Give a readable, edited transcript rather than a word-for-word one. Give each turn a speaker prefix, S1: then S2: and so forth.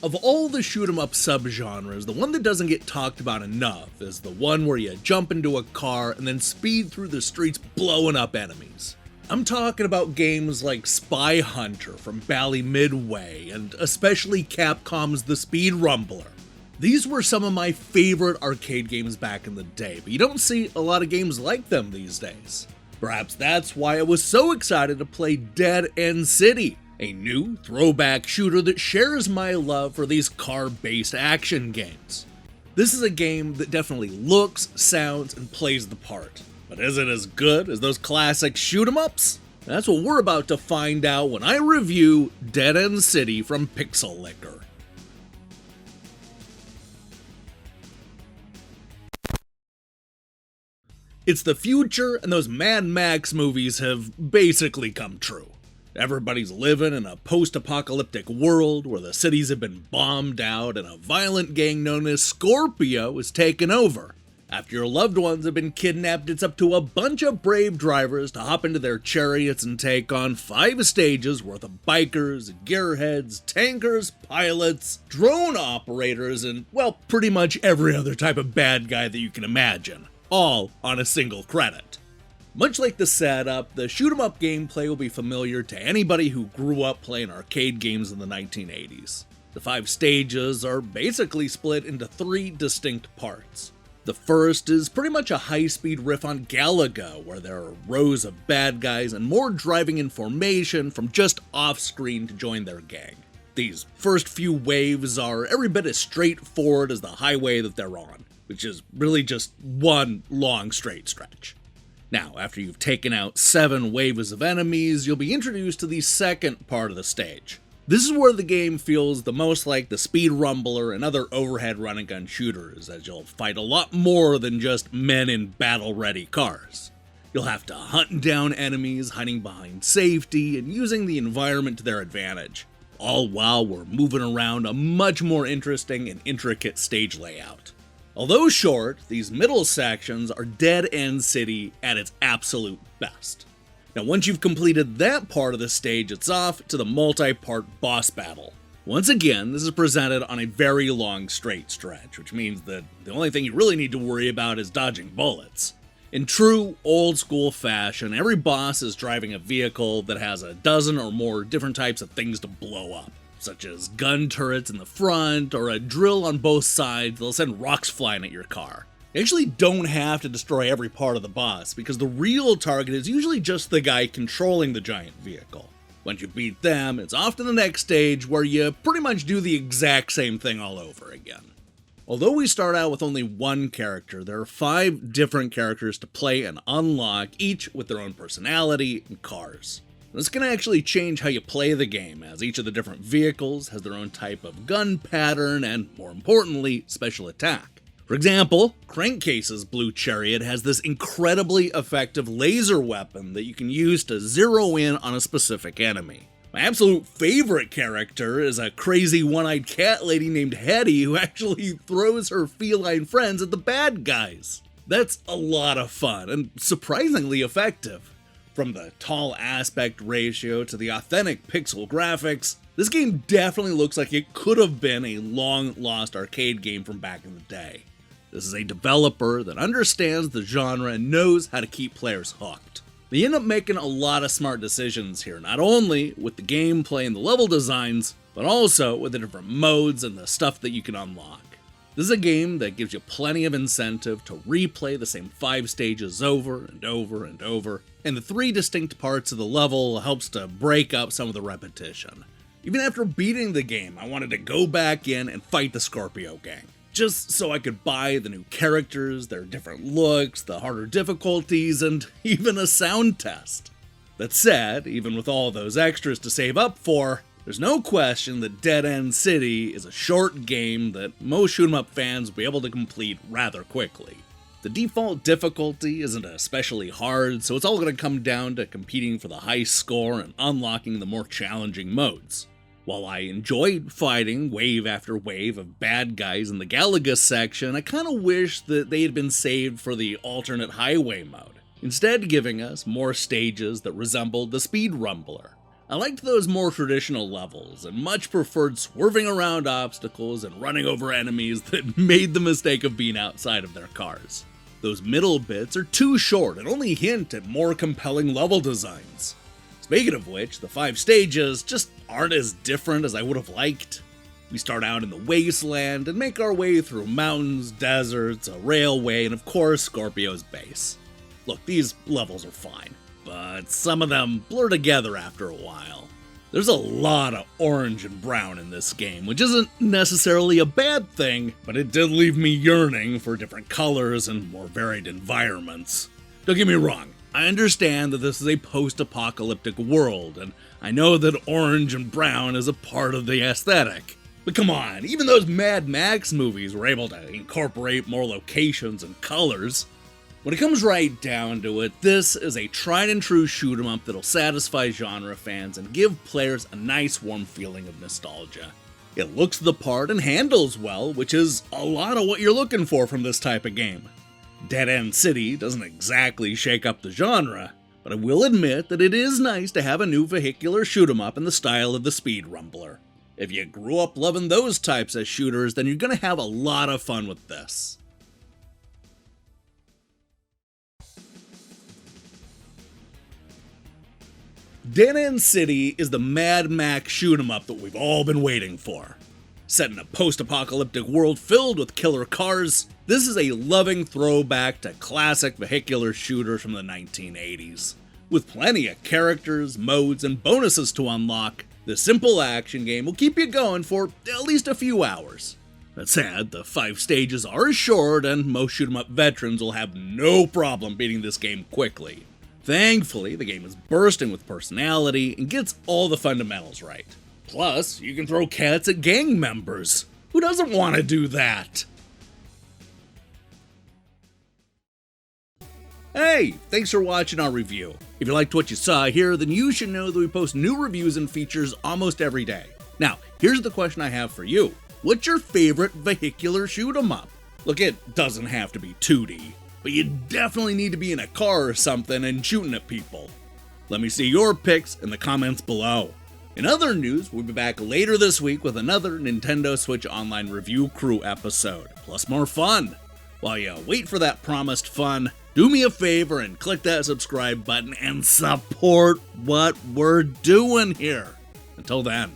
S1: Of all the shoot-'em-up subgenres, the one that doesn't get talked about enough is the one where you jump into a car and then speed through the streets blowing up enemies. I'm talking about games like Spy Hunter from Bally Midway, and especially Capcom's The Speed Rumbler. These were some of my favorite arcade games back in the day, but you don't see a lot of games like them these days. Perhaps that's why I was so excited to play Dead End City, a new throwback shooter that shares my love for these car-based action games. This is a game that definitely looks, sounds, and plays the part. But is it as good as those classic shoot-'em-ups? That's what we're about to find out when I review Dead End City from Pixel Liquor. It's the future, and those Mad Max movies have basically come true. Everybody's living in a post-apocalyptic world where the cities have been bombed out and a violent gang known as Scorpio is taken over. After your loved ones have been kidnapped, it's up to a bunch of brave drivers to hop into their chariots and take on 5 stages worth of bikers, gearheads, tankers, pilots, drone operators, and, well, pretty much every other type of bad guy that you can imagine, all on a single credit. Much like the setup, the shoot-'em-up gameplay will be familiar to anybody who grew up playing arcade games in the 1980s. The 5 stages are basically split into 3 distinct parts. The first is pretty much a high-speed riff on Galaga, where there are rows of bad guys and more driving in formation from just off-screen to join their gang. These first few waves are every bit as straightforward as the highway that they're on, which is really just one long straight stretch. Now, after you've taken out 7 waves of enemies, you'll be introduced to the second part of the stage. This is where the game feels the most like the Speed Rumbler and other overhead run-and-gun shooters, as you'll fight a lot more than just men in battle-ready cars. You'll have to hunt down enemies, hiding behind safety, and using the environment to their advantage, all while we're moving around a much more interesting and intricate stage layout. Although short, these middle sections are Dead End City at its absolute best. Now, once you've completed that part of the stage, it's off to the multi-part boss battle. Once again, this is presented on a very long straight stretch, which means that the only thing you really need to worry about is dodging bullets. In true old-school fashion, every boss is driving a vehicle that has a dozen or more different types of things to blow up, such as gun turrets in the front or a drill on both sides that'll send rocks flying at your car. You actually don't have to destroy every part of the boss, because the real target is usually just the guy controlling the giant vehicle. Once you beat them, it's off to the next stage where you pretty much do the exact same thing all over again. Although we start out with only one character, there are 5 different characters to play and unlock, each with their own personality and cars. This can actually change how you play the game, as each of the different vehicles has their own type of gun pattern and, more importantly, special attack. For example, Crankcase's Blue Chariot has this incredibly effective laser weapon that you can use to zero in on a specific enemy. My absolute favorite character is a crazy one-eyed cat lady named Hetty who actually throws her feline friends at the bad guys. That's a lot of fun and surprisingly effective. From the tall aspect ratio to the authentic pixel graphics, this game definitely looks like it could have been a long-lost arcade game from back in the day. This is a developer that understands the genre and knows how to keep players hooked. They end up making a lot of smart decisions here, not only with the gameplay and the level designs, but also with the different modes and the stuff that you can unlock. This is a game that gives you plenty of incentive to replay the same 5 stages over and over and over, and the 3 distinct parts of the level helps to break up some of the repetition. Even after beating the game, I wanted to go back in and fight the Scorpio gang, just so I could buy the new characters, their different looks, the harder difficulties, and even a sound test. That said, even with all those extras to save up for, there's no question that Dead End City is a short game that most shoot-'em-up fans will be able to complete rather quickly. The default difficulty isn't especially hard, so it's all going to come down to competing for the high score and unlocking the more challenging modes. While I enjoyed fighting wave after wave of bad guys in the Galaga section, I kinda wish that they had been saved for the alternate highway mode, instead giving us more stages that resembled the Speed Rumbler. I liked those more traditional levels, and much preferred swerving around obstacles and running over enemies that made the mistake of being outside of their cars. Those middle bits are too short and only hint at more compelling level designs. Speaking of which, the 5 stages just aren't as different as I would have liked. We start out in the wasteland and make our way through mountains, deserts, a railway, and of course Scorpio's base. Look, these levels are fine, but some of them blur together after a while. There's a lot of orange and brown in this game, which isn't necessarily a bad thing, but it did leave me yearning for different colors and more varied environments. Don't get me wrong, I understand that this is a post-apocalyptic world, and I know that orange and brown is a part of the aesthetic. But come on, even those Mad Max movies were able to incorporate more locations and colors. When it comes right down to it, this is a tried and true shoot 'em up that'll satisfy genre fans and give players a nice warm feeling of nostalgia. It looks the part and handles well, which is a lot of what you're looking for from this type of game. Dead End City doesn't exactly shake up the genre, but I will admit that it is nice to have a new vehicular shoot 'em up in the style of the Speed Rumbler. If you grew up loving those types of shooters, then you're gonna have a lot of fun with this. Dead End City is the Mad Max shoot 'em up that we've all been waiting for. Set in a post-apocalyptic world filled with killer cars, this is a loving throwback to classic vehicular shooters from the 1980s. With plenty of characters, modes, and bonuses to unlock, the simple action game will keep you going for at least a few hours. That said, the 5 stages are short, and most shoot 'em up veterans will have no problem beating this game quickly. Thankfully, the game is bursting with personality and gets all the fundamentals right. Plus, you can throw cats at gang members. Who doesn't want to do that? Hey, thanks for watching our review. If you liked what you saw here, then you should know that we post new reviews and features almost every day. Now, here's the question I have for you. What's your favorite vehicular shoot 'em up? Look, it doesn't have to be 2D, but you definitely need to be in a car or something and shooting at people. Let me see your picks in the comments below. In other news, we'll be back later this week with another Nintendo Switch Online Review Crew episode, plus more fun. While you wait for that promised fun, do me a favor and click that subscribe button and support what we're doing here. Until then.